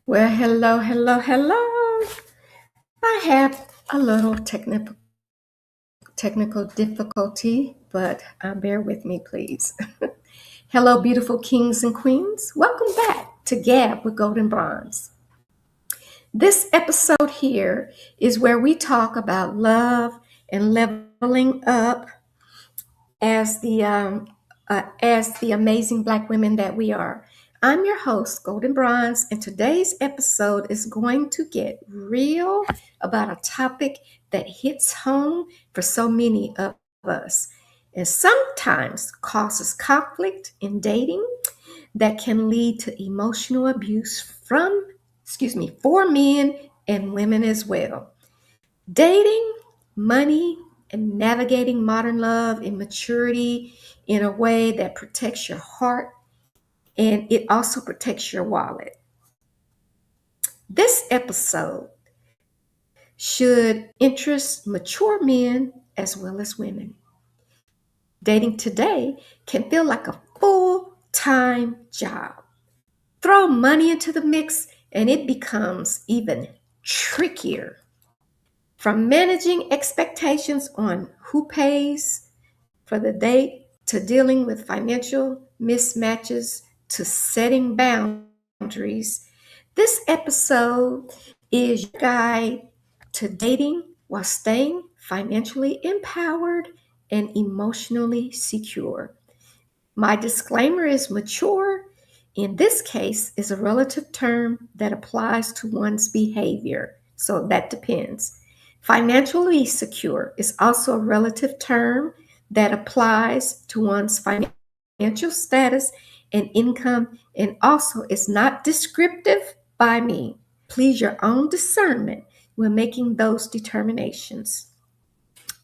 Well, hello, hello, hello. I have a little technical difficulty, but bear with me, please. Hello, beautiful kings and queens. Welcome back to Gab with Golden Bronze. This episode here is where we talk about love and leveling up as the amazing Black women that we are. I'm your host, Golden Bronze, and today's episode is going to get real about a topic that hits home for so many of us and sometimes causes conflict in dating that can lead to emotional abuse for men and women as well. Dating, money, and navigating modern love and maturity in a way that protects your heart and it also protects your wallet. This episode should interest mature men as well as women. Dating today can feel like a full time job. Throw money into the mix and it becomes even trickier. From managing expectations on who pays for the date to dealing with financial mismatches to setting boundaries, this episode is your guide to dating while staying financially empowered and emotionally secure. My disclaimer is mature. In this case, is a relative term that applies to one's behavior. So that depends. Financially secure is also a relative term that applies to one's financial status and income and also is not descriptive by me. Please your own discernment when making those determinations.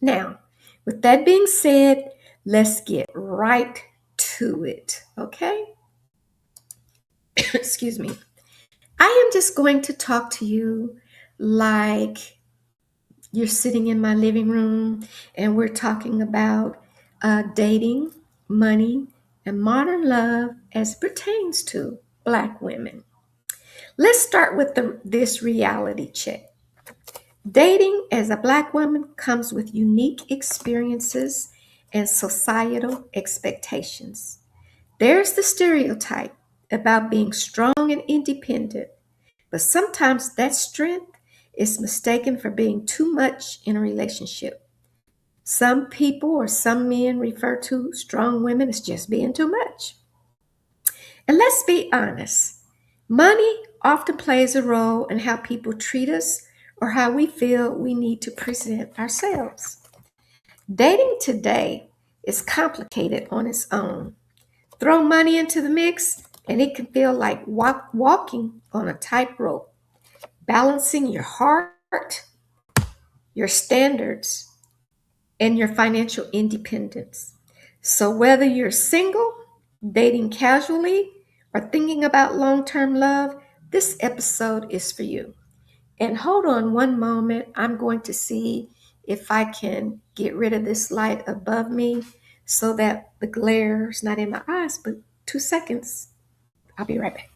Now, with that being said, let's get right to it, okay? Excuse me. I am just going to talk to you like you're sitting in my living room and we're talking about dating, money, and modern love as it pertains to Black women. Let's start with this reality check. Dating as a Black woman comes with unique experiences and societal expectations. There's the stereotype about being strong and independent, but sometimes that strength is mistaken for being too much in a relationship. Some people or some men refer to strong women as just being too much. And let's be honest, money often plays a role in how people treat us or how we feel we need to present ourselves. Dating today is complicated on its own. Throw money into the mix, and it can feel like walking on a tightrope, balancing your heart, your standards, and your financial independence. So, whether you're single, dating casually, or thinking about long term love, this episode is for you. And hold on one moment. I'm going to see if I can get rid of this light above me so that the glare is not in my eyes, but 2 seconds. I'll be right back.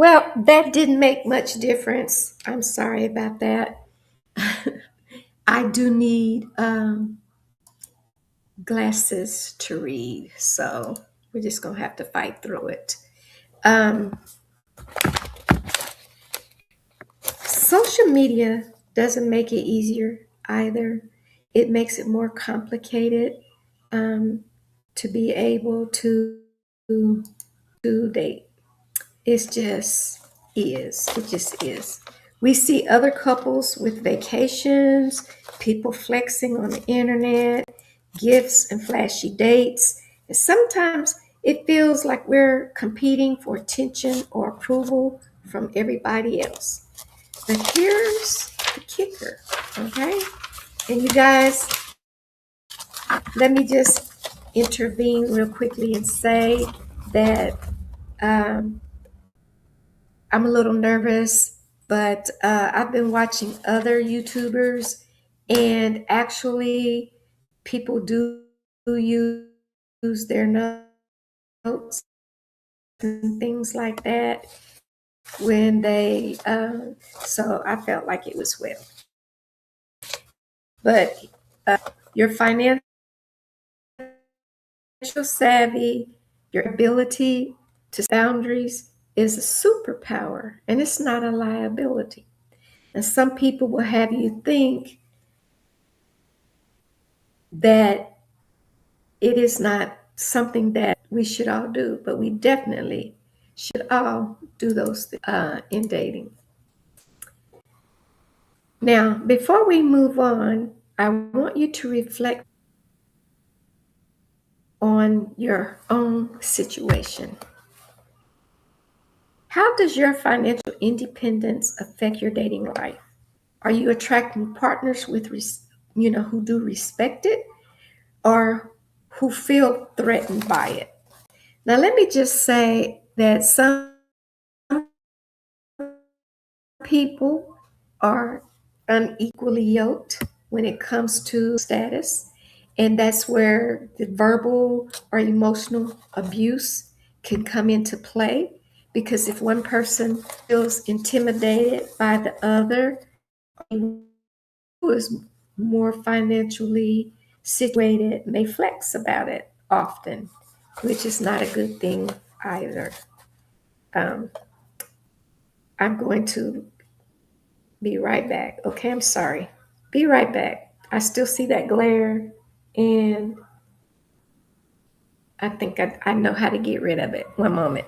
Well, that didn't make much difference. I'm sorry about that. I do need glasses to read, so we're just going to have to fight through it. Um, Social media doesn't make it easier either. It makes it more complicated um, to be able to date. It's just is. It just is. We see other couples with vacations, people flexing on the internet, gifts and flashy dates. And sometimes it feels like we're competing for attention or approval from everybody else. But here's the kicker, okay? And you guys, let me just intervene real quickly and say that um, I'm a little nervous but I've been watching other YouTubers, and actually, people do use their notes and things like that when they. So I felt like it was well, but your financial savvy, your ability to set boundaries is a superpower, and it's not a liability. And some people will have you think that it is not something that we should all do, but we definitely should all do those things in dating. Now, before we move on, I want you to reflect on your own situation. How does your financial independence affect your dating life? Are you attracting partners with, who do respect it or who feel threatened by it? Now, let me just say that some people are unequally yoked when it comes to status, and that's where the verbal or emotional abuse can come into play. Because if one person feels intimidated by the other, who is more financially situated may flex about it often, which is not a good thing either. Um, I'm going to be right back. Okay, I'm sorry. Be right back. I still see that glare, and I think I know how to get rid of it. One moment.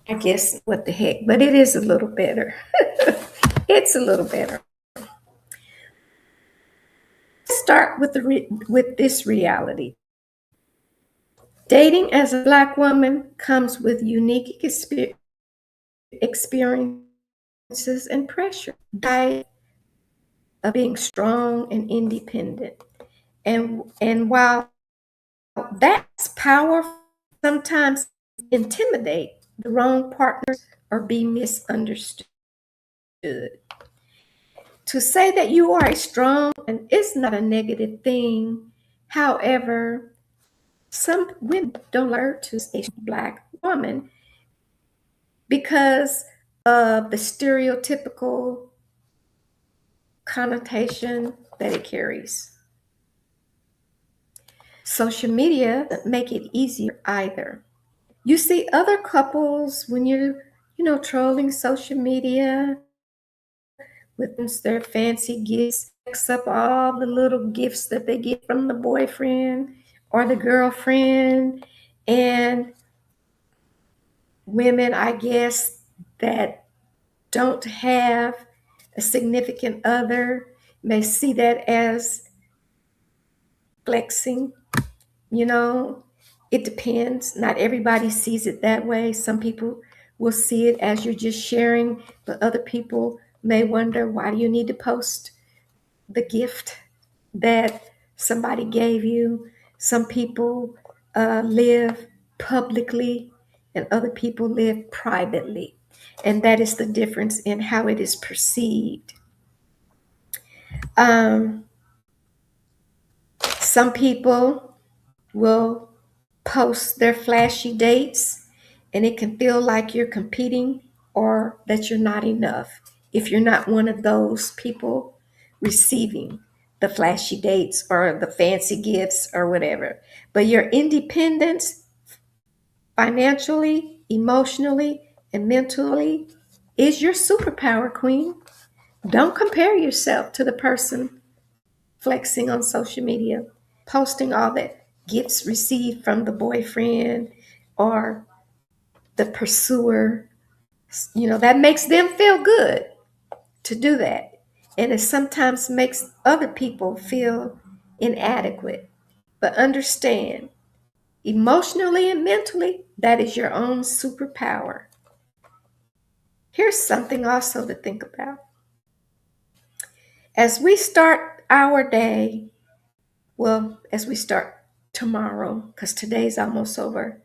I guess what the heck, but it is a little better. It's a little better. Start with with this reality. Dating as a Black woman comes with unique experiences and pressure. By of being strong and independent. And while that's powerful, sometimes intimidate the wrong partners or be misunderstood. To say that you are a strong and is not a negative thing. However, some women don't learn to stay a Black woman because of the stereotypical connotation that it carries. Social media doesn't make it easier either. You see other couples when you're, trolling social media with their fancy gifts, picks up all the little gifts that they get from the boyfriend or the girlfriend. And women, I guess, that don't have a significant other may see that as flexing. You know, it depends. Not everybody sees it that way. Some people will see it as you're just sharing, but other people may wonder, why do you need to post the gift that somebody gave you? Some people live publicly and other people live privately. And that is the difference in how it is perceived. Um, some people will post their flashy dates, and it can feel like you're competing or that you're not enough if you're not one of those people receiving the flashy dates or the fancy gifts or whatever. But your independence financially, emotionally, and mentally is your superpower, queen. Don't compare yourself to the person flexing on social media, posting all the gifts received from the boyfriend or the pursuer. That makes them feel good to do that. And it sometimes makes other people feel inadequate. But understand, emotionally and mentally, that is your own superpower. Here's something also to think about. As we start our day, well, as we start tomorrow, because today's almost over,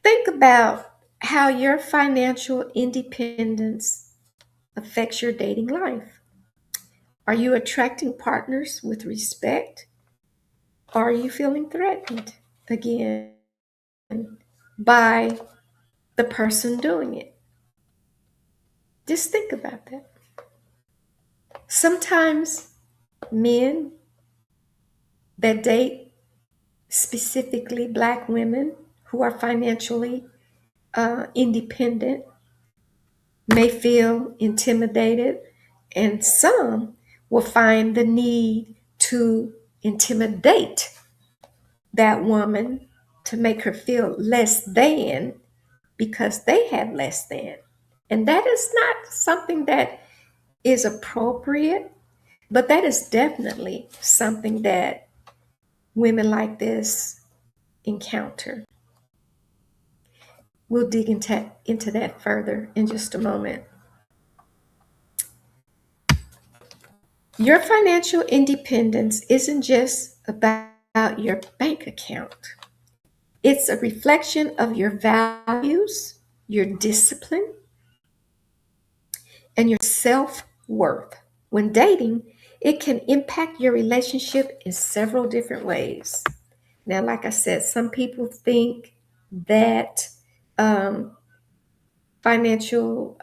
think about how your financial independence affects your dating life. Are you attracting partners with respect? Or are you feeling threatened again by the person doing it? Just think about that. Sometimes men that date specifically Black women who are financially independent may feel intimidated, and some will find the need to intimidate that woman to make her feel less than because they have less than. And that is not something that is appropriate, but that is definitely something that women like this encounter. We'll dig into that further in just a moment. Your financial independence isn't just about your bank account. It's a reflection of your values, your discipline, and your self worth. When dating, it can impact your relationship in several different ways. Now, like I said, some people think that um, financial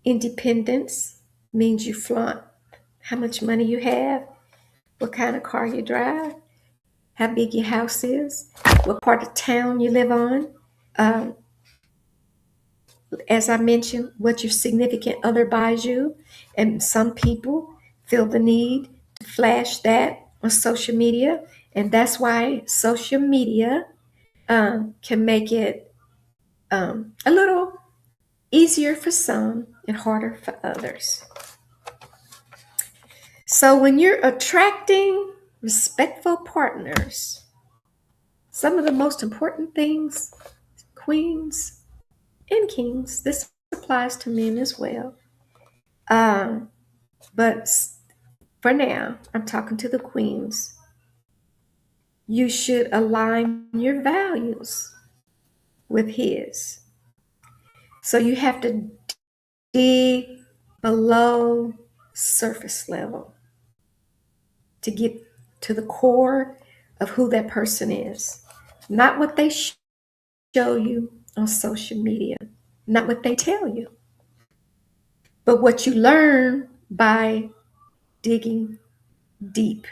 independence means you flaunt how much money you have, what kind of car you drive, how big your house is, what part of town you live on. Um, as I mentioned, what your significant other buys you. And some people feel the need to flash that on social media. And that's why social media can make it a little easier for some and harder for others. So when you're attracting respectful partners, some of the most important things, queens and kings, this applies to men as well. Um, but for now, I'm talking to the queens. You should align your values with his. So you have to dig below surface level to get to the core of who that person is. Not what they show you on social media, not what they tell you, but what you learn by digging deep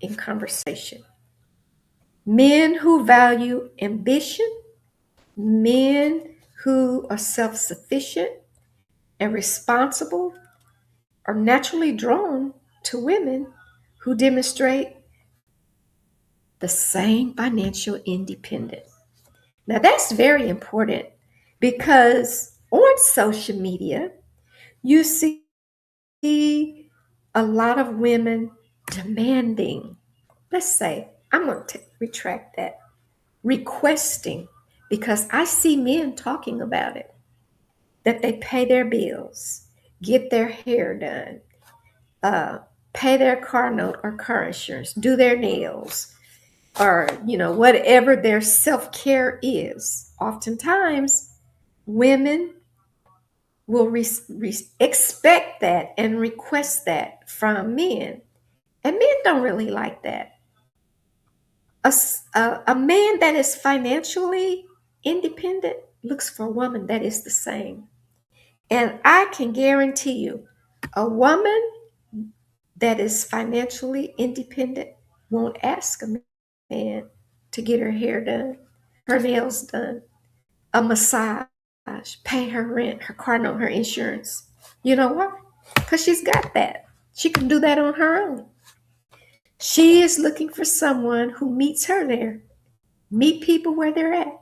in conversation. Men who value ambition, men who are self sufficient and responsible, are naturally drawn to women who demonstrate the same financial independence. Now, that's very important because on social media, you see a lot of women demanding, let's say, I'm going to retract that, requesting, because I see men talking about it, that they pay their bills, get their hair done, uh, pay their car note or car insurance, do their nails, or whatever their self-care is. Oftentimes women will expect that and request that from men, and men don't really like that. A man that is financially independent looks for a woman that is the same, and I can guarantee you a woman that is financially independent won't ask a man to get her hair done, her nails done, a massage, pay her rent, her car note, her insurance. You know why? Because she's got that. She can do that on her own. She is looking for someone who meets her there. Meet people where they're at.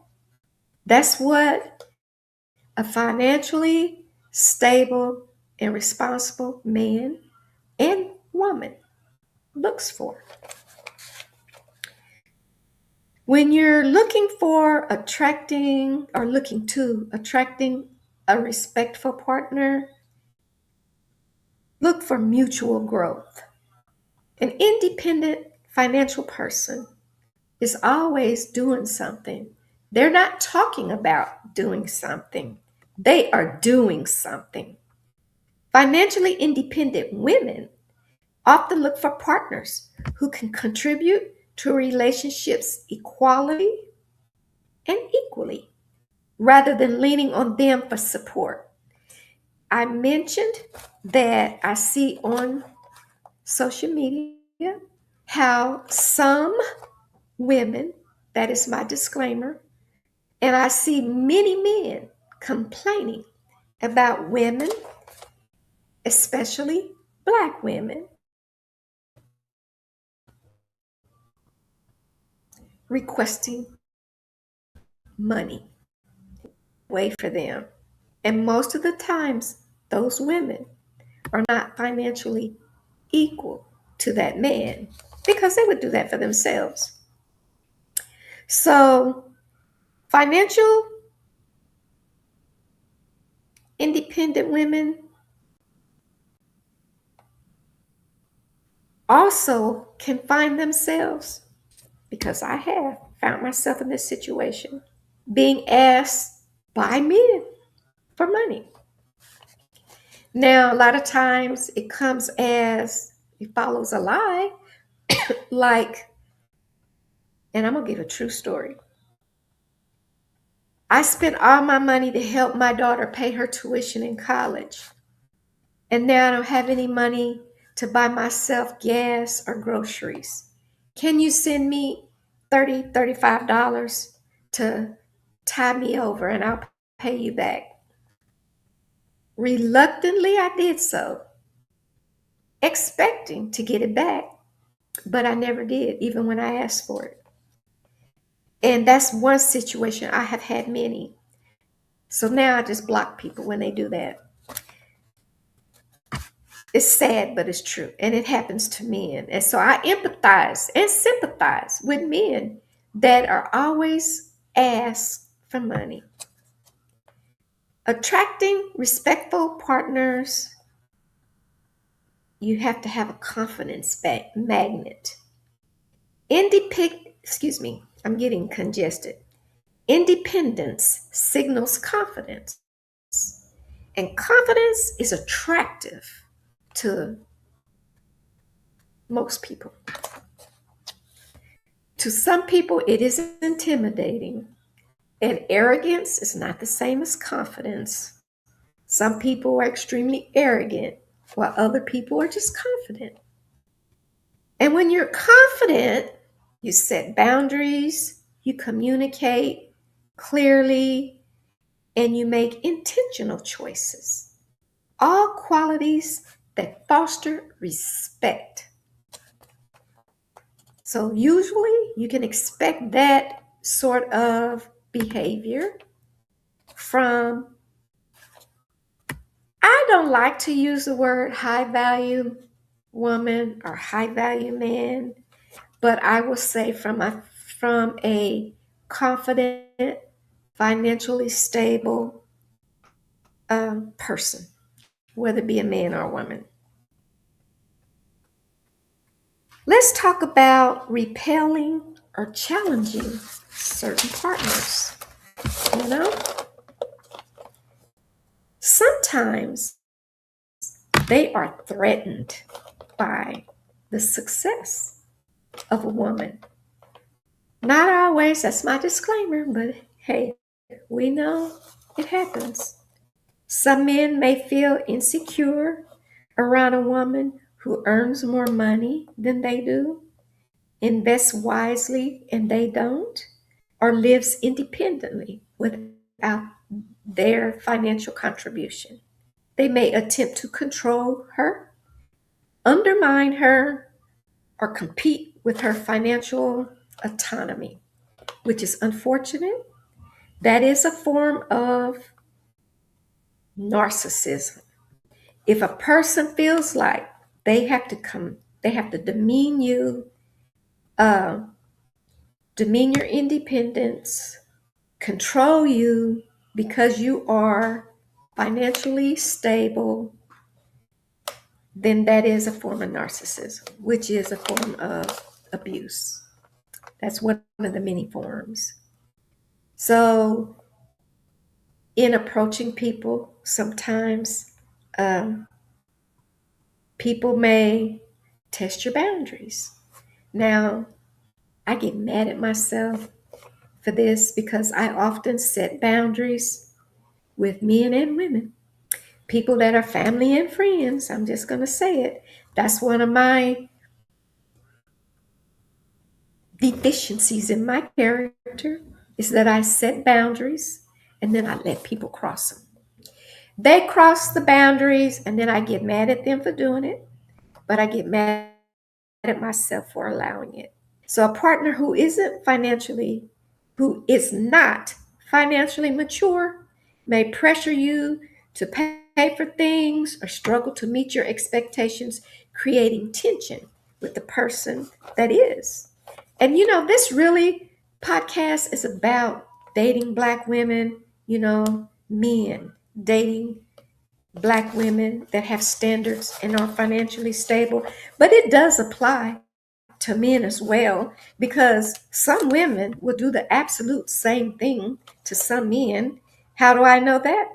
That's what a financially stable and responsible man and woman looks for. When you're looking for attracting or looking to attracting a respectful partner, look for mutual growth. An independent financial person is always doing something. They're not talking about doing something, they are doing something. Financially independent women often look for partners who can contribute to relationships equality and equally rather than leaning on them for support. I mentioned that I see on social media how some women, that is my disclaimer, and I see many men complaining about women, especially Black women, requesting money way for them. And most of the times, those women are not financially equal to that man because they would do that for themselves. So, financial independent women also can find themselves, because I have found myself in this situation, being asked by men for money. Now, a lot of times it follows a lie, like, and I'm going to give a true story. I spent all my money to help my daughter pay her tuition in college. And now I don't have any money to buy myself gas or groceries. Can you send me $35 to tie me over and I'll pay you back? Reluctantly, I did so, expecting to get it back, but I never did, even when I asked for it. And that's one situation. I have had many. So now I just block people when they do that. It's sad, but it's true. And it happens to men. And so I empathize and sympathize with men that are always asked for money. Attracting respectful partners, you have to have a confidence magnet. I'm getting congested. Independence signals confidence. And confidence is attractive to most people. To some people, it is intimidating. And arrogance is not the same as confidence. Some people are extremely arrogant, while other people are just confident. And when you're confident, you set boundaries, you communicate clearly, and you make intentional choices. All qualities that foster respect. So usually you can expect that sort of behavior from, I don't like to use the word high value woman or high value man, but I will say from a confident, financially stable person, whether it be a man or a woman. Let's talk about repelling or challenging certain partners. You know, sometimes they are threatened by the success of a woman. Not always, that's my disclaimer, but hey, we know it happens. Some men may feel insecure around a woman who earns more money than they do, invests wisely and they don't, or lives independently without their financial contribution. They may attempt to control her, undermine her, or compete with her financial autonomy, which is unfortunate. That is a form of narcissism. If a person feels like they have to uh, demean your independence, control you because you are financially stable, then that is a form of narcissism, which is a form of abuse. That's one of the many forms. So, in approaching people, sometimes um, people may test your boundaries. Now, I get mad at myself for this because I often set boundaries with men and women, people that are family and friends. I'm just going to say it. That's one of my deficiencies in my character, is that I set boundaries and then I let people cross them. They cross the boundaries and then I get mad at them for doing it, but I get mad at myself for allowing it. So a partner who is not financially mature may pressure you to pay for things or struggle to meet your expectations, creating tension with the person that is. And this really podcast is about dating Black women, men dating Black women that have standards and are financially stable. But it does apply to men as well, because some women will do the absolute same thing to some men. How do I know that?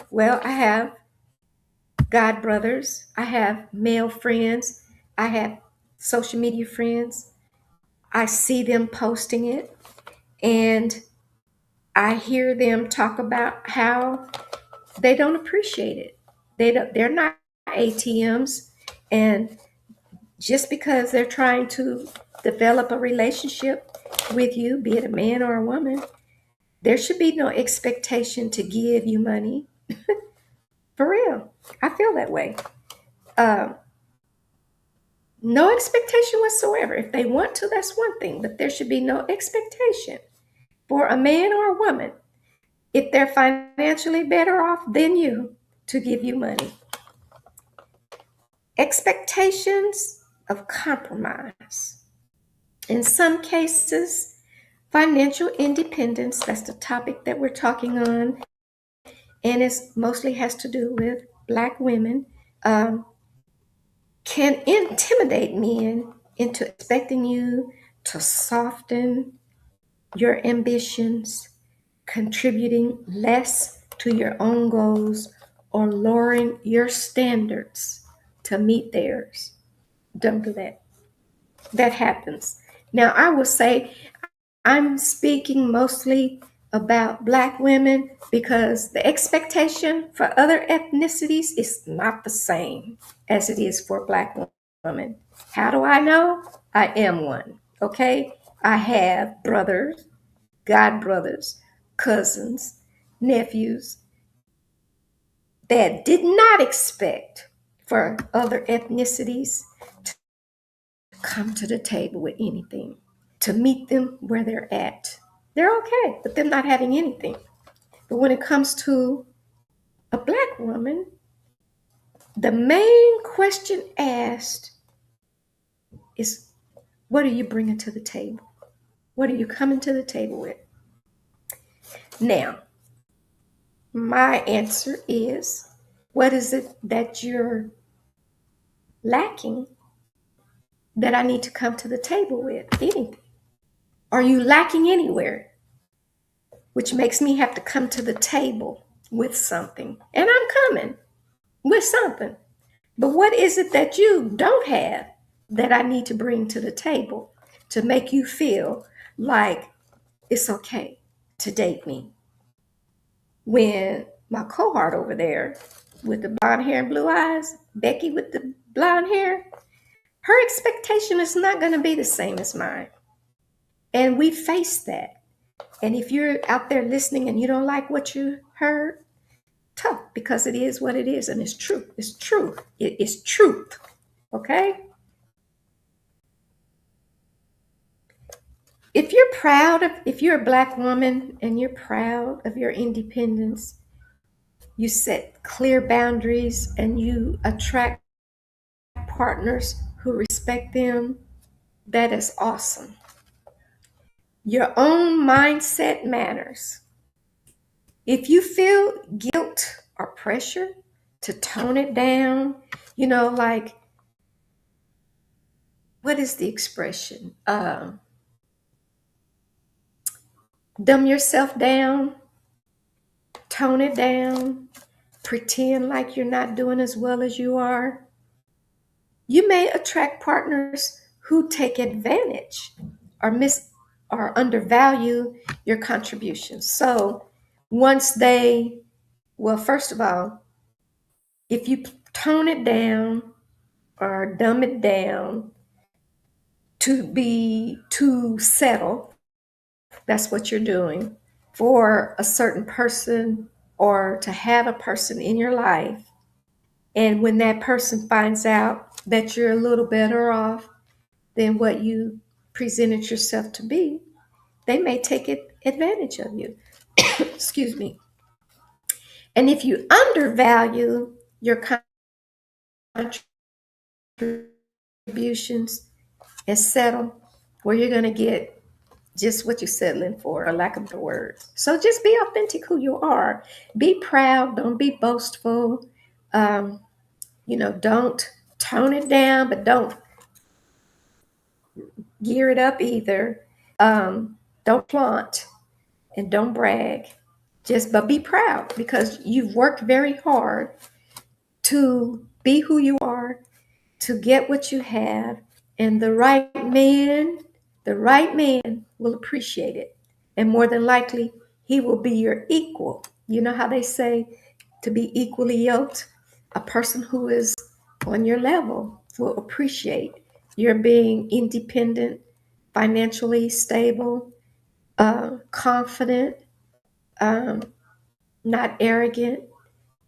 Well, I have God brothers, I have male friends, I have social media friends. I see them posting it, and I hear them talk about how they don't appreciate it. They're not ATMs, and just because they're trying to develop a relationship with you, be it a man or a woman, there should be no expectation to give you money. For real. I feel that way. Uh, no expectation whatsoever. If they want to, that's one thing, but there should be no expectation for a man or a woman, if they're financially better off than you, to give you money. Expectations of compromise. In some cases, financial independence, that's the topic that we're talking on, and it mostly has to do with Black women, um, can intimidate men into expecting you to soften your ambitions, contributing less to your own goals, or lowering your standards to meet theirs. Don't do that. That happens. Now, I will say I'm speaking mostly about Black women because the expectation for other ethnicities is not the same as it is for Black women. How do I know? I am one. Okay? I have brothers, god brothers, cousins, nephews that did not expect for other ethnicities to come to the table with anything, to meet them where they're at. They're okay with them not having anything. But when it comes to a Black woman, the main question asked is, what are you bringing to the table? What are you coming to the table with? Now, my answer is, what is it that you're lacking that I need to come to the table with? Anything? Are you lacking anywhere? Which makes me have to come to the table with something. And I'm coming with something. But what is it that you don't have that I need to bring to the table to make you feel like it's okay to date me? When my cohort over there with the blonde hair and blue eyes, Becky with the blonde hair, her expectation is not going to be the same as mine. And we face that. And if you're out there listening and you don't like what you heard, tough, because it is what it is, and it's true. It's true. It is truth. Okay? If you're a Black woman and you're proud of your independence, you set clear boundaries and you attract partners who respect them, that is awesome. Your own mindset matters. If you feel guilt or pressure to tone it down, Like, what is the expression? Dumb yourself down, tone it down, pretend like you're not doing as well as you are. You may attract partners who take advantage or or undervalue your contributions. So once they, well, first of all, if you tone it down or dumb it down to settle, that's what you're doing for a certain person or to have a person in your life. And when that person finds out that you're a little better off than what you presented yourself to be, they may take advantage of you. Excuse me. And if you undervalue your contributions and settle, where you're going to get just what you're settling for, or lack of the words. So just be authentic who you are. Be proud. Don't be boastful. Um, don't tone it down, but don't gear it up either. Don't flaunt and don't brag. But be proud because you've worked very hard to be who you are, to get what you have, and the right man will appreciate it. And more than likely, he will be your equal. You know how they say to be equally yoked? A person who is on your level will appreciate your being independent, financially stable, confident, um, not arrogant,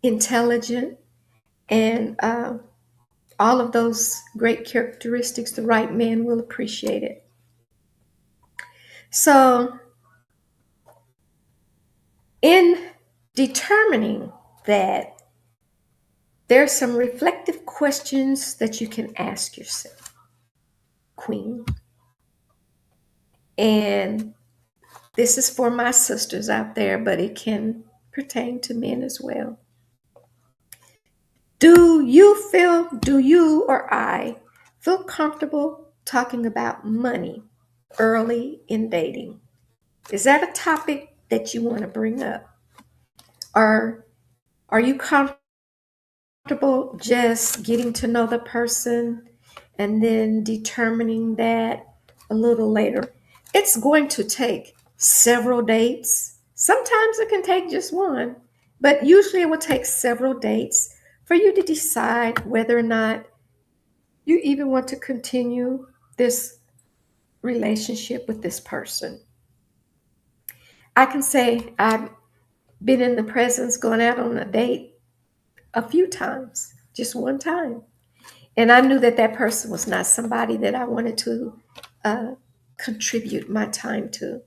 intelligent, and all of those great characteristics. The right man will appreciate it. So, in determining that, there's some reflective questions that you can ask yourself, Queen. And this is for my sisters out there, but it can pertain to men as well. Do you or I feel comfortable talking about money early in dating? Is that a topic that you want to bring up? Or are you comfortable just getting to know the person and then determining that a little later? It's going to take several dates. Sometimes it can take just one, but usually it will take several dates for you to decide whether or not you even want to continue this relationship with this person. I can say I've been in the presence going out on a date a few times, just one time. And I knew that that person was not somebody that I wanted to uh, contribute my time to.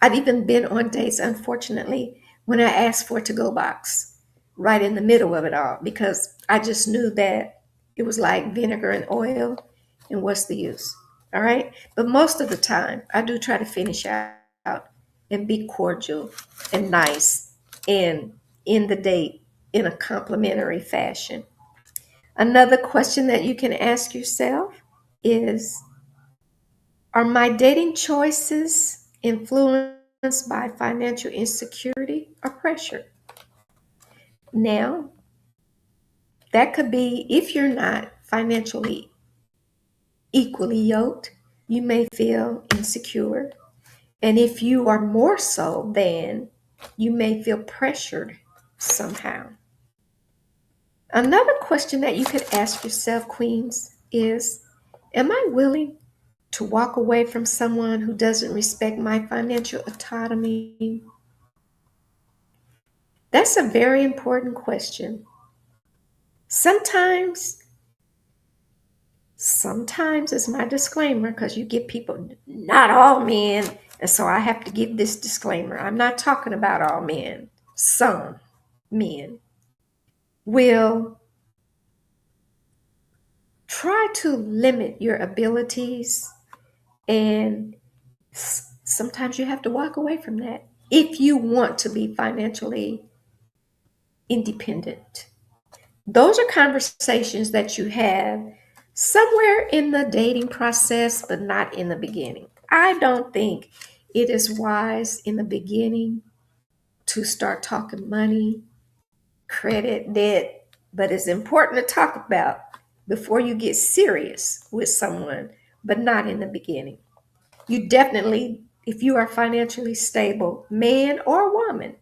I've even been on dates, unfortunately, when I asked for a to-go box right in the middle of it all, because I just knew that it was like vinegar and oil, and what's the use? All right. But most of the time, I do try to finish out and be cordial and nice and end the date in a complimentary fashion. Another question that you can ask yourself is, are my dating choices influenced by financial insecurity or pressure? Now, that could be if you're not financially equally yoked, you may feel insecure. And if you are more so, then you may feel pressured somehow. Another question that you could ask yourself, Queens, is, am I willing to walk away from someone who doesn't respect my financial autonomy? That's a very important question. Sometimes, sometimes it's my disclaimer because you get people, not all men, and so I have to give this disclaimer. I'm not talking about all men. Some men will try to limit your abilities, and sometimes you have to walk away from that if you want to be financially independent. Those are conversations that you have somewhere in the dating process, but not in the beginning. I don't think it is wise in the beginning to start talking money, credit, debt, but it's important to talk about before you get serious with someone, but not in the beginning. You definitely, if you are financially stable, man or woman,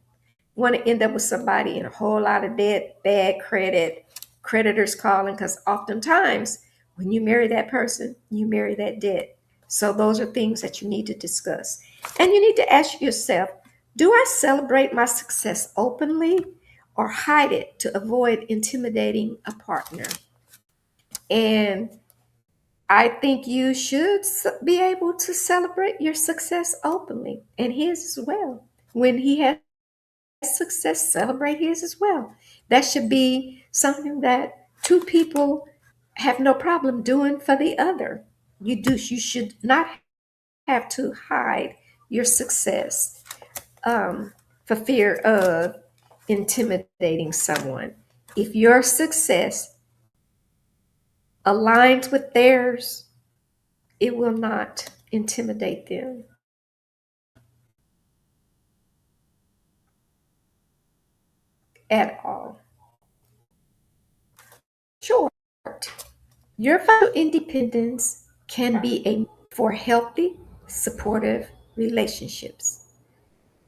want to end up with somebody in a whole lot of debt, bad credit, creditors calling, because oftentimes when you marry that person, you marry that debt. So those are things that you need to discuss. And you need to ask yourself, do I celebrate my success openly or hide it to avoid intimidating a partner? And I think you should be able to celebrate your success openly and his as well. When he has success, celebrate his as well. That should be something that two people have no problem doing for the other. You should not have to hide your success for fear of intimidating someone. If your success aligns with theirs, it will not intimidate them at all. Short, your financial independence can be a for healthy, supportive relationships,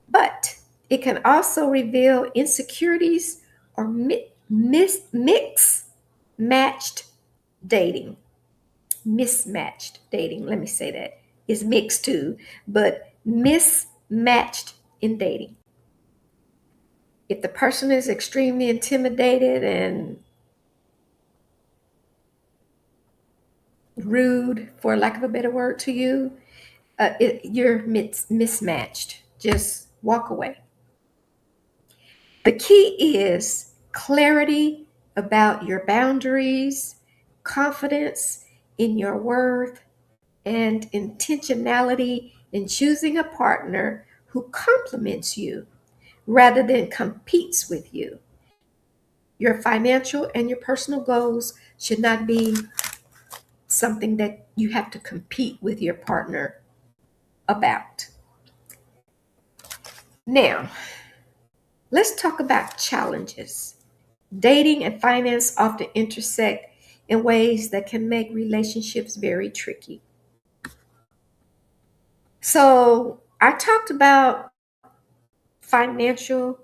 but it can also reveal insecurities or mix matched dating. Mismatched dating. Let me say that. It's mixed too, but mismatched in dating. If the person is extremely intimidated and rude, for lack of a better word, to you, you're mismatched. Just walk away. The key is clarity about your boundaries, confidence in your worth, and intentionality in choosing a partner who complements you rather than competes with you. Your financial and your personal goals should not be something that you have to compete with your partner about. Now, let's talk about challenges. Dating and finance often intersect in ways that can make relationships very tricky. So, I talked about financial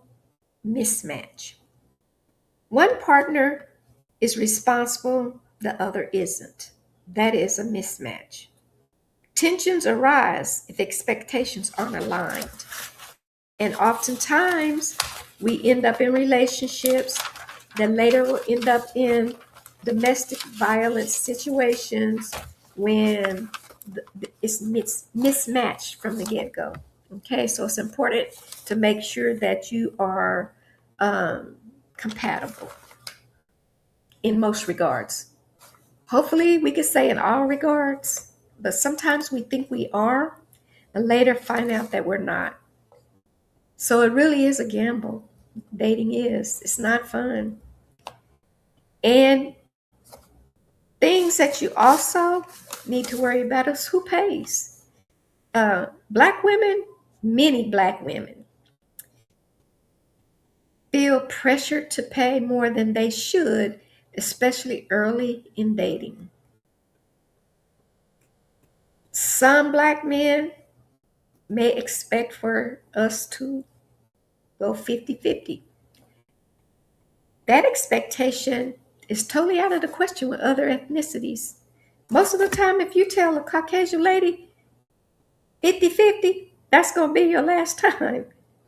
mismatch. One partner is responsible, the other isn't. That is a mismatch. Tensions arise if expectations aren't aligned. And oftentimes, we end up in relationships that later will end up in domestic violence situations when it's mismatched from the get go. Okay, so it's important to make sure that you are compatible in most regards. Hopefully, we could say in all regards, but sometimes we think we are and later find out that we're not. So it really is a gamble. Dating is. It's not fun. And things that you also need to worry about is who pays. Black women, many black women, feel pressured to pay more than they should, especially early in dating. Some black men may expect for us to go 50-50. That expectation is totally out of the question with other ethnicities. Most of the time, if you tell a Caucasian lady 50-50, that's going to be your last time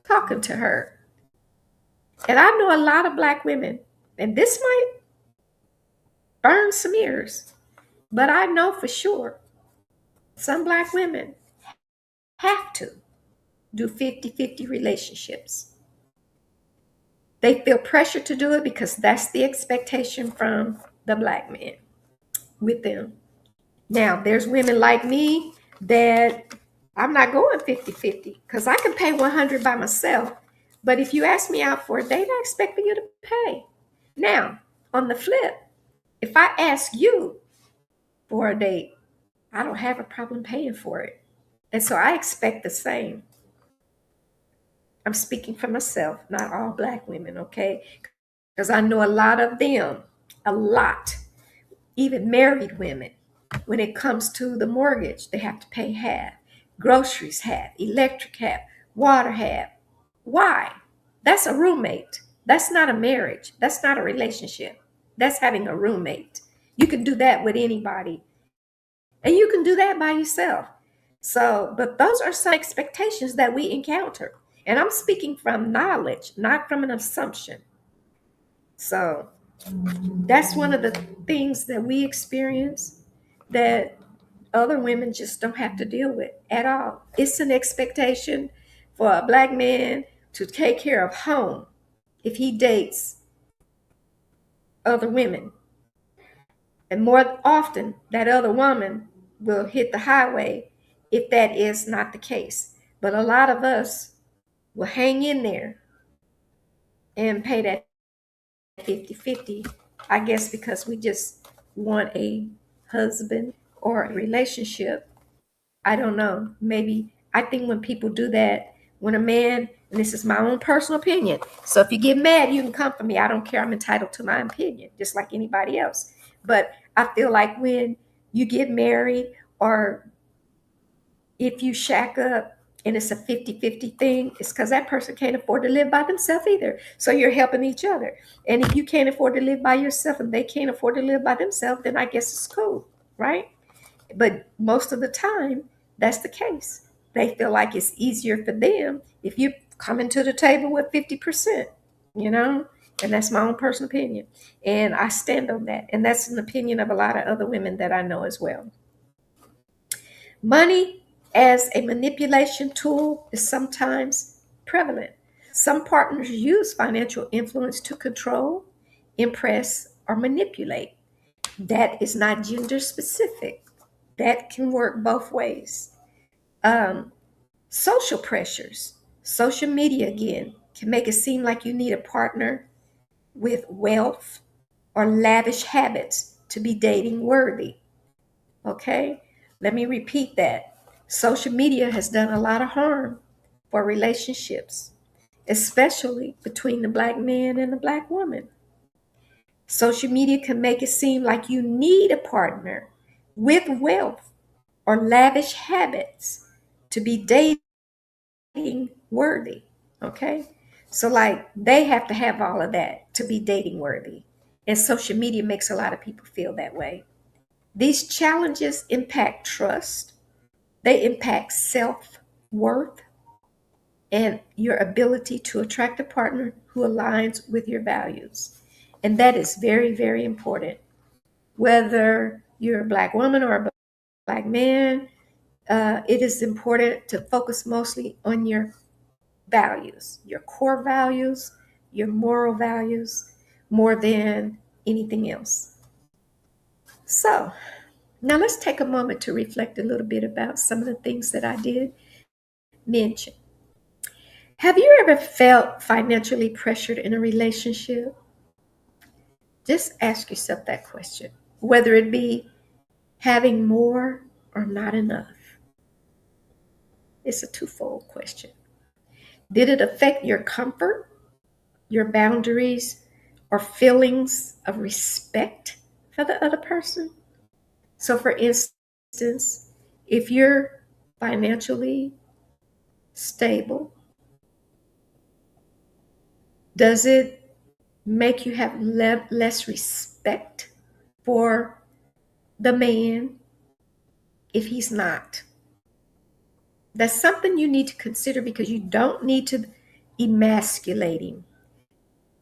talking to her. And I know a lot of black women, and this might burn some ears, but I know for sure some black women have to do 50-50 relationships. They feel pressure to do it because that's the expectation from the black man with them. Now, there's women like me that I'm not going 50-50 because I can pay 100 by myself. But if you ask me out for a date, I expect for you to pay. Now, on the flip, if I ask you for a date, I don't have a problem paying for it. And so I expect the same. I'm speaking for myself, not all black women, okay? Because I know a lot of them, a lot, even married women, when it comes to the mortgage, they have to pay half, groceries half, electric half, water half. Why? That's a roommate. That's not a marriage. That's not a relationship. That's having a roommate. You can do that with anybody, and you can do that by yourself. So, but those are some expectations that we encounter. And I'm speaking from knowledge, not from an assumption. So, that's one of the things that we experience that other women just don't have to deal with at all. It's an expectation for a black man to take care of home if he dates other women. And more often, that other woman will hit the highway if that is not the case. But a lot of us will hang in there and pay that 50-50, I guess, because we just want a husband or a relationship. I don't know. Maybe I think when people do that, when a man, and this is my own personal opinion, so if you get mad, you can come for me. I don't care. I'm entitled to my opinion, just like anybody else. But I feel like when you get married or if you shack up and it's a 50-50 thing, it's because that person can't afford to live by themselves either. So you're helping each other. And if you can't afford to live by yourself and they can't afford to live by themselves, then I guess it's cool, right? But most of the time, that's the case. They feel like it's easier for them if you come into the table with 50%, you know? And that's my own personal opinion. And I stand on that. And that's an opinion of a lot of other women that I know as well. Money as a manipulation tool is sometimes prevalent. Some partners use financial influence to control, impress, or manipulate. That is not gender specific. That can work both ways. Um, Social pressures, social media again, can make it seem like you need a partner with wealth or lavish habits to be dating worthy. Okay? Let me repeat that. Social media has done a lot of harm for relationships, especially between the black man and the black woman. Social media can make it seem like you need a partner with wealth or lavish habits to be dating worthy. Okay? So, like, they have to have all of that to be dating worthy. And social media makes a lot of people feel that way. These challenges impact trust, they impact self worth, and your ability to attract a partner who aligns with your values. And that is very, very important. Whether you're a black woman or a black man, it is important to focus mostly on your values, your core values, your moral values, more than anything else. So, now let's take a moment to reflect a little bit about some of the things that I did mention. Have you ever felt financially pressured in a relationship? Just ask yourself that question, whether it be having more or not enough. It's a twofold question. Did it affect your comfort, your boundaries, or feelings of respect for the other person? So, for instance, if you're financially stable, does it make you have less respect for the man if he's not? That's something you need to consider because you don't need to emasculate him.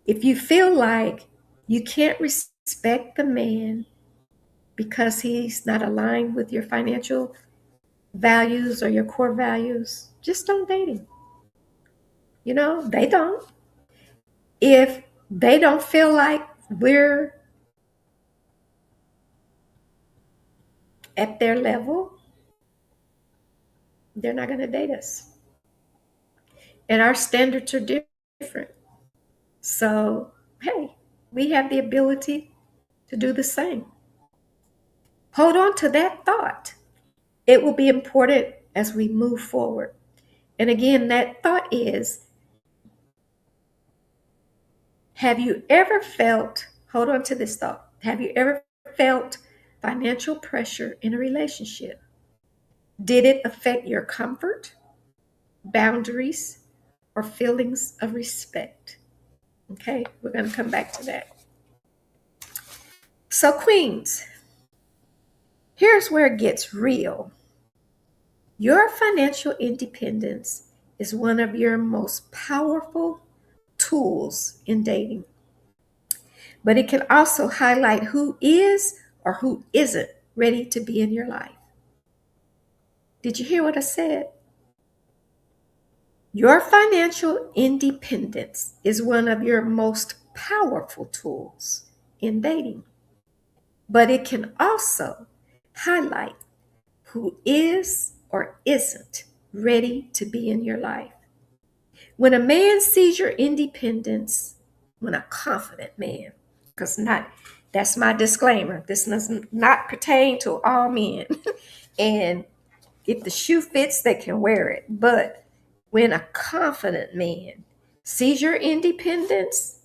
If you feel like you can't respect the man because he's not aligned with your financial values or your core values, just don't date him. You know, they don't. If they don't feel like we're at their level, they're not going to date us. And our standards are different. So, hey, we have the ability to do the same. Hold on to that thought. It will be important as we move forward. And again, that thought is, have you ever felt, hold on to this thought, have you ever felt financial pressure in a relationship? Did it affect your comfort, boundaries, or feelings of respect? Okay, we're going to come back to that. So, Queens, here's where it gets real. Your financial independence is one of your most powerful tools in dating, but it can also highlight who is or who isn't ready to be in your life. Did you hear what I said? Your financial independence is one of your most powerful tools in dating, but it can also highlight who is or isn't ready to be in your life. When a man sees your independence, when a confident man, because not that's my disclaimer. This does not pertain to all men. And if the shoe fits, they can wear it. But when a confident man sees your independence,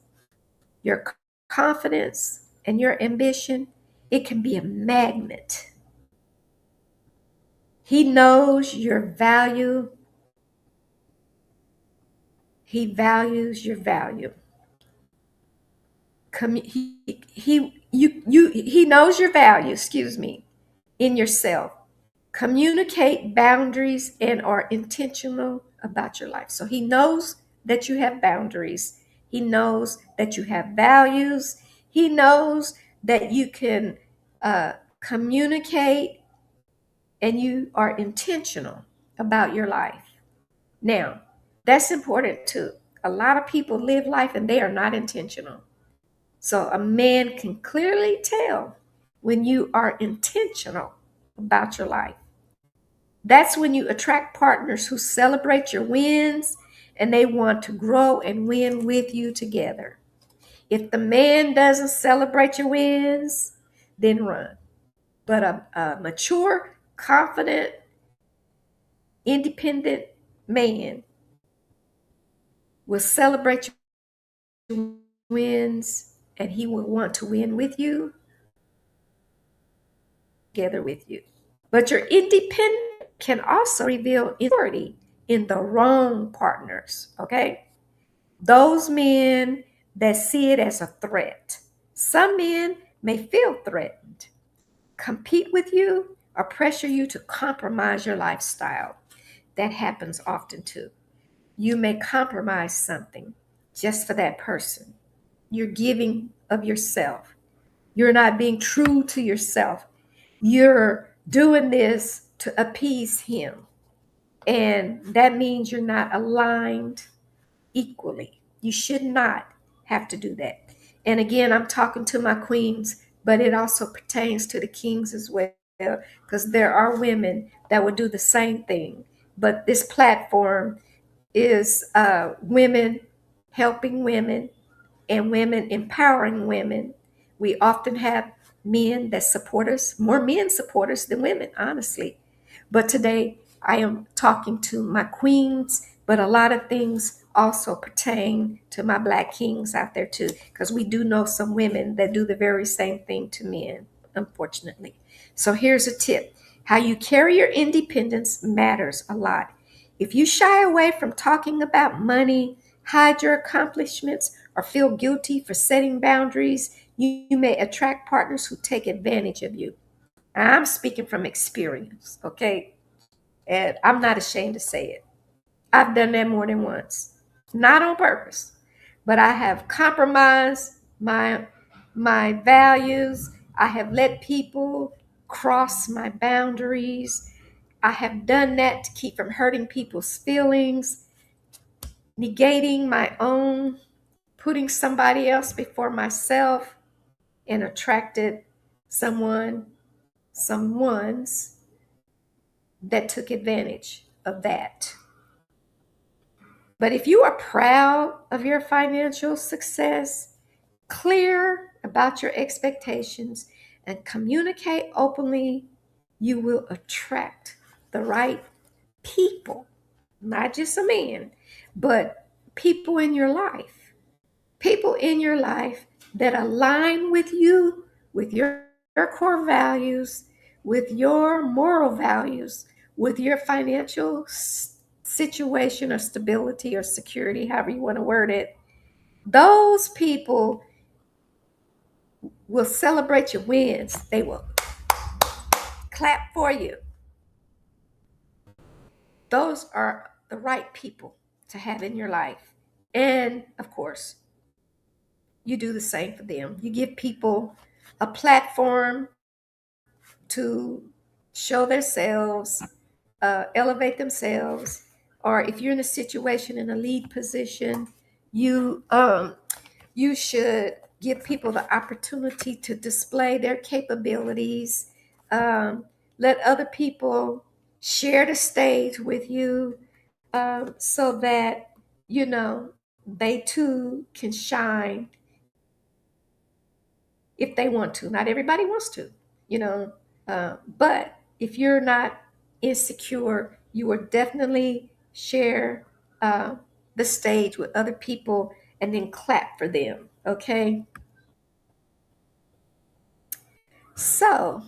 your confidence, and your ambition, it can be a magnet. He knows your value. He values your value. He knows your value, excuse me, in yourself. Communicate boundaries and are intentional about your life. So he knows that you have boundaries. He knows that you have values. He knows that you can communicate and you are intentional about your life. Now, that's important too. A lot of people live life and they are not intentional. So a man can clearly tell when you are intentional about your life. That's when you attract partners who celebrate your wins and they want to grow and win with you together. If the man doesn't celebrate your wins, then run. But a mature, confident, independent man will celebrate your wins and he will want to win with you, together with you. But your independence can also reveal insecurity in the wrong partners, okay? Those men that see it as a threat. Some men may feel threatened, compete with you, or pressure you to compromise your lifestyle. That happens often too. You may compromise something just for that person. You're giving of yourself. You're not being true to yourself. You're doing this to appease him. And that means you're not aligned equally. You should not have to do that. And again, I'm talking to my queens, but it also pertains to the kings as well, because there are women that would do the same thing. But this platform is women helping women and women empowering women. We often have men that support us, more men support us than women, honestly. But today I am talking to my queens, but a lot of things also pertain to my Black kings out there too, because we do know some women that do the very same thing to men, unfortunately. So here's a tip. How you carry your independence matters a lot. If you shy away from talking about money, hide your accomplishments, or feel guilty for setting boundaries, you may attract partners who take advantage of you. I'm speaking from experience, okay? And I'm not ashamed to say it. I've done that more than once. Not on purpose, but I have compromised my values. I have let people cross my boundaries. I have done that to keep from hurting people's feelings, negating my own, putting somebody else before myself, and attracted someone's that took advantage of that. But if you are proud of your financial success, clear about your expectations and communicate openly, you will attract the right people, not just a man, but people in your life. People in your life that align with you, with your core values, with your moral values, with your financial situation or stability or security, however you want to word it. Those people will celebrate your wins. They will clap for you. Those are the right people to have in your life. And of course, you do the same for them. You give people a platform to show themselves, elevate themselves, or if you're in a situation in a lead position, you you should give people the opportunity to display their capabilities. Um, Let other people share the stage with you, so that you know they too can shine if they want to. Not everybody wants to, you know, but if you're not insecure, you will definitely share uh, the stage with other people and then clap for them. Okay. So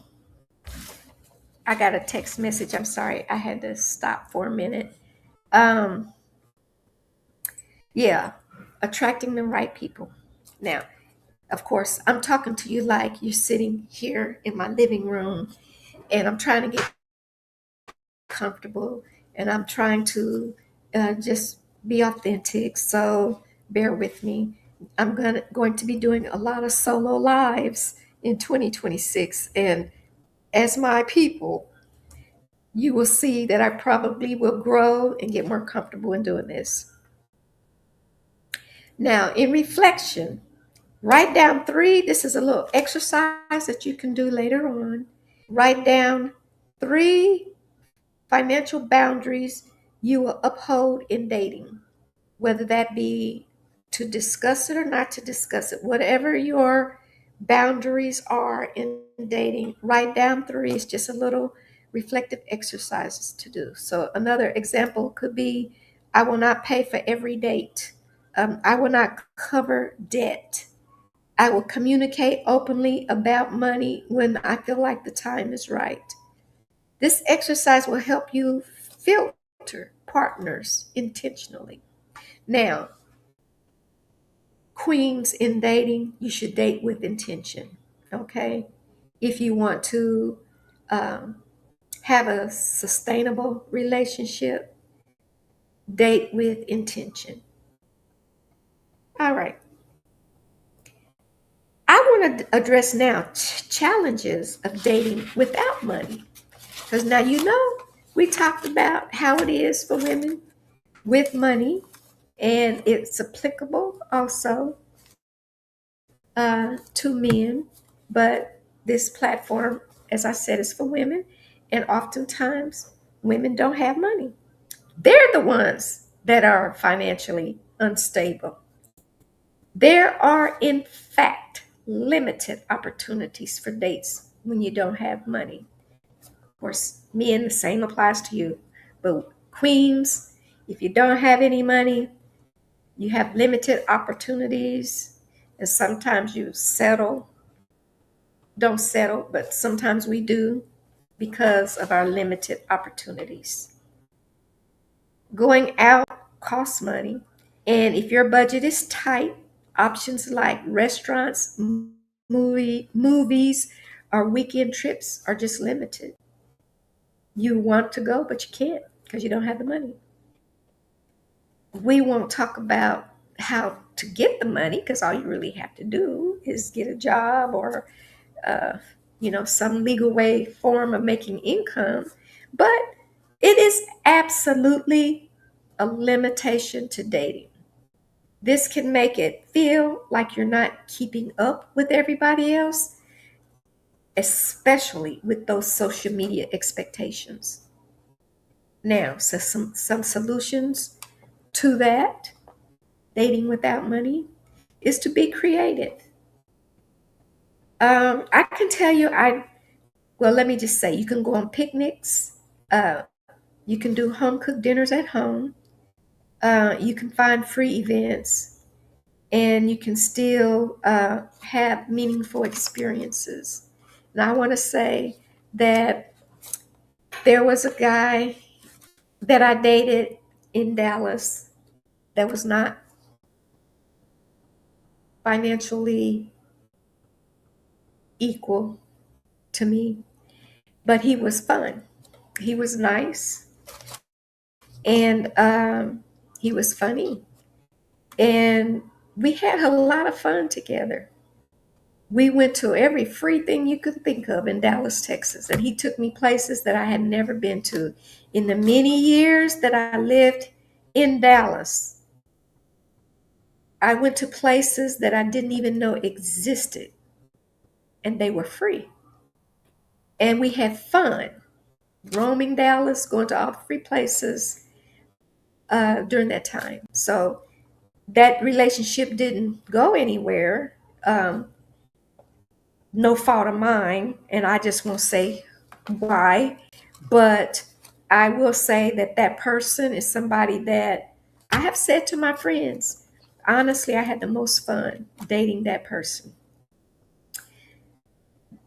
I got a text message. I'm sorry, I had to stop for a minute. Um, yeah, attracting the right people. Now, of course, I'm talking to you like you're sitting here in my living room, and I'm trying to get comfortable, and I'm trying to just be authentic. So bear with me. I'm going to be doing a lot of solo lives in 2026, and as my people, you will see that I probably will grow and get more comfortable in doing this. Now, in reflection, write down three. This is a little exercise that you can do later on. Write down three financial boundaries you will uphold in dating, whether that be to discuss it or not to discuss it. Whatever your boundaries are in dating, write down three. It's just a little reflective exercises to do. So, another example could be I will not pay for every date, I will not cover debt. I will communicate openly about money when I feel like the time is right. This exercise will help you filter partners intentionally. Now, queens in dating, you should date with intention, okay? If you want to um, have a sustainable relationship, date with intention. All right. I want to address now challenges of dating without money. Because now you know we talked about how it is for women with money, and it's applicable also to men. But this platform, as I said, is for women, and oftentimes women don't have money. They're the ones that are financially unstable. There are, in fact, limited opportunities for dates when you don't have money. Of course, men, the same applies to you. But queens, if you don't have any money, you have limited opportunities, and sometimes you don't settle, but sometimes we do because of our limited opportunities. Going out costs money, and if your budget is tight, options like restaurants, movies, or weekend trips are just limited. You want to go, but you can't because you don't have the money. We won't talk about how to get the money because all you really have to do is get a job or uh, some legal way form of making income. But it is absolutely a limitation to dating. This can make it feel like you're not keeping up with everybody else, especially with those social media expectations. Now, so some solutions to that dating without money is to be creative. I can tell you, well, let me just say, you can go on picnics. Uh, you can do home cooked dinners at home. You can find free events, and you can still have meaningful experiences. And I want to say that there was a guy that I dated in Dallas that was not financially equal to me, but he was fun. He was nice, and he was funny, and we had a lot of fun together. We went to every free thing you could think of in Dallas, Texas, and he took me places that I had never been to. In the many years that I lived in Dallas, I went to places that I didn't even know existed, and they were free. And we had fun roaming Dallas, going to all the free places during that time. So that relationship didn't go anywhere. No fault of mine, and I just won't say why, but I will say that that person is somebody that I have said to my friends, honestly, I had the most fun dating that person.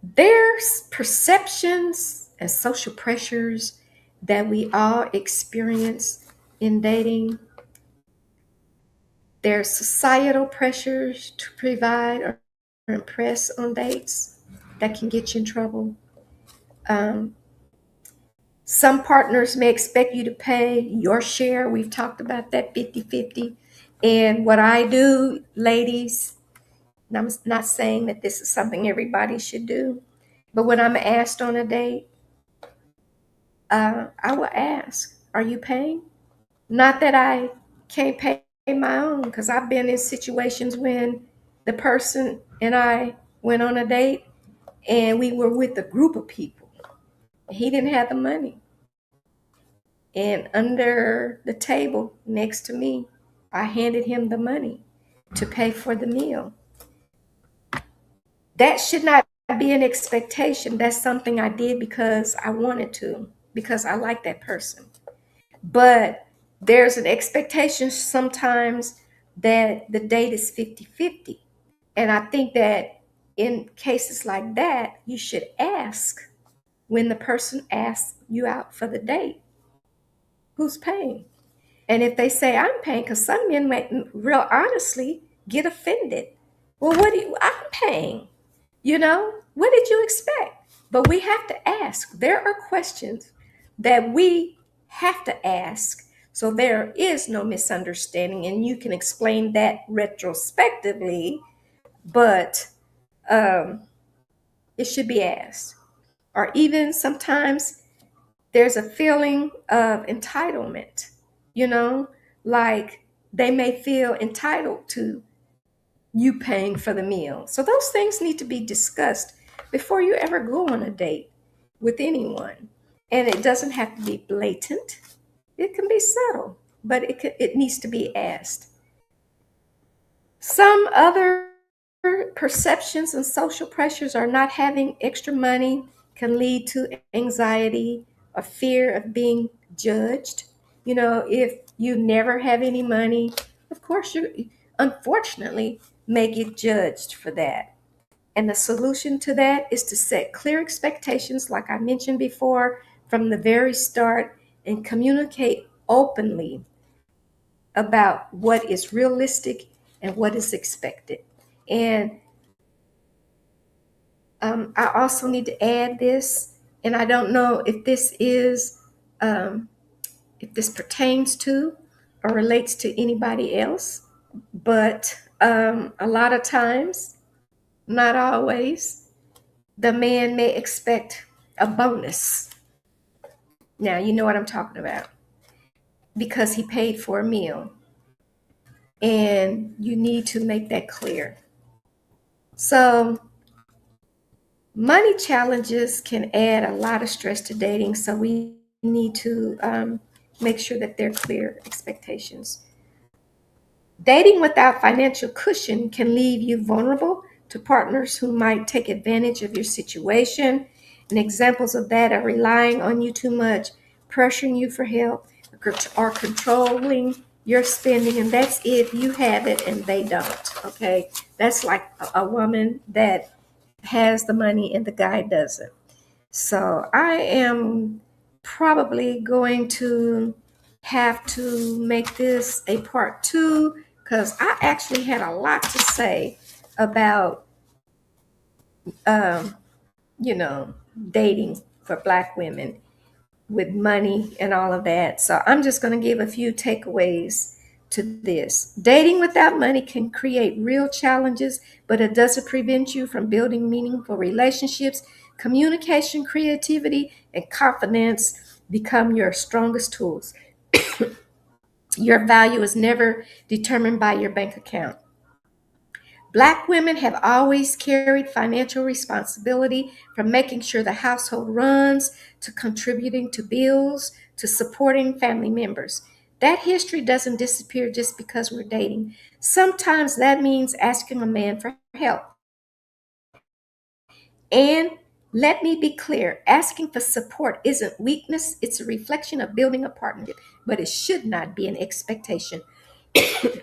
There's perceptions and social pressures that we all experience in dating. There's societal pressures to provide or impress on dates that can get you in trouble. Um, some partners may expect you to pay your share. We've talked about that 50-50. And what I do, ladies, and I'm not saying that this is something everybody should do, but when I'm asked on a date, I will ask, are you paying? Not that I can't pay my own, because I've been in situations when the person and I went on a date and we were with a group of people. He didn't have the money. And under the table next to me, I handed him the money to pay for the meal. That should not be an expectation. That's something I did because I wanted to, because I like that person. But there's an expectation sometimes that the date is 50-50. And I think that in cases like that, you should ask when the person asks you out for the date, who's paying? And if they say I'm paying, because some men might real honestly get offended. Well, what do you, I'm paying. What did you expect? But we have to ask. There are questions that we have to ask. So there is no misunderstanding, and you can explain that retrospectively, but um, it should be asked. Or even sometimes there's a feeling of entitlement, you know, like they may feel entitled to you paying for the meal. So those things need to be discussed before you ever go on a date with anyone. And it doesn't have to be blatant. It can be subtle, but it needs to be asked. Some other perceptions and social pressures are not having extra money can lead to anxiety or fear of being judged. If you never have any money, of course you unfortunately may get judged for that. And the solution to that is to set clear expectations, like I mentioned before, from the very start, and communicate openly about what is realistic and what is expected. And I also need to add this, and I don't know um, if this pertains to or relates to anybody else, but a lot of times, not always, the man may expect a bonus. Now, you know what I'm talking about, because he paid for a meal, and you need to make that clear. So, money challenges can add a lot of stress to dating, so we need to make sure that they're clear expectations. Dating without financial cushion can leave you vulnerable to partners who might take advantage of your situation. And examples of that are relying on you too much, pressuring you for help, or controlling your spending. And that's if you have it and they don't. Okay. That's like a woman that has the money and the guy doesn't. So I am probably going to have to make this a part two because I actually had a lot to say about, um, you know, dating for Black women with money and all of that. So I'm just going to give a few takeaways to this. Dating without money can create real challenges, but it doesn't prevent you from building meaningful relationships. Communication, creativity, and confidence become your strongest tools. Your value is never determined by your bank account. Black women have always carried financial responsibility, from making sure the household runs to contributing to bills to supporting family members. That history doesn't disappear just because we're dating. Sometimes that means asking a man for help. And let me be clear, asking for support isn't weakness, it's a reflection of building a partnership, but it should not be an expectation.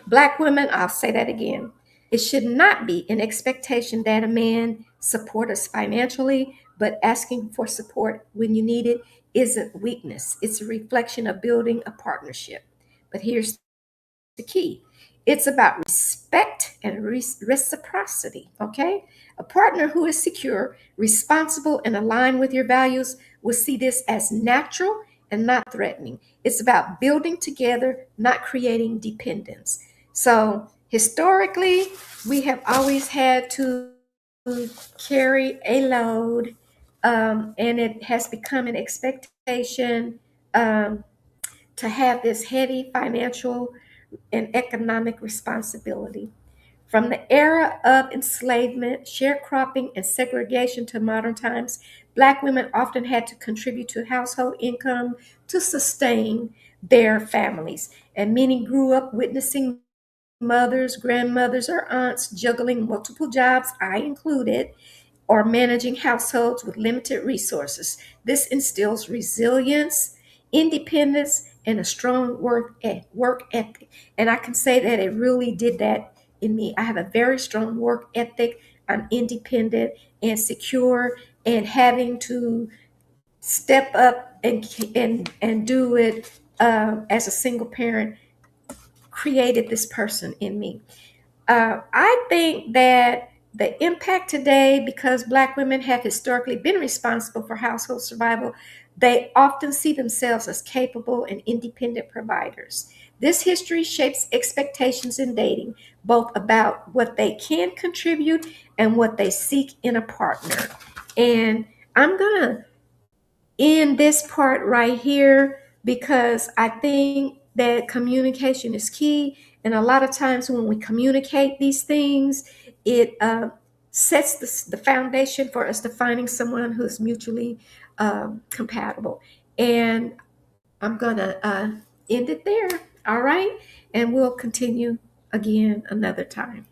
Black women, I'll say that again. It should not be an expectation that a man support us financially, but asking for support when you need it isn't weakness. It's a reflection of building a partnership. But here's the key. It's about respect and reciprocity, okay? A partner who is secure, responsible, and aligned with your values will see this as natural and not threatening. It's about building together, not creating dependence. So, historically, we have always had to carry a load, and it has become an expectation to have this heavy financial and economic responsibility. From the era of enslavement, sharecropping, and segregation to modern times, Black women often had to contribute to household income to sustain their families. And many grew up witnessing mothers, grandmothers, or aunts juggling multiple jobs, I included, or managing households with limited resources. This instills resilience, independence, and a strong work ethic. And I can say that it really did that in me. I have a very strong work ethic. I'm independent and secure, and having to step up and do it as a single parent created this person in me. I think that the impact today, because Black women have historically been responsible for household survival, they often see themselves as capable and independent providers. This history shapes expectations in dating, both about what they can contribute and what they seek in a partner. And I'm going to in this part right here because I think that communication is key. And a lot of times when we communicate these things, it sets the foundation for us to finding someone who's mutually compatible. And I'm going to end it there. All right. And we'll continue again another time.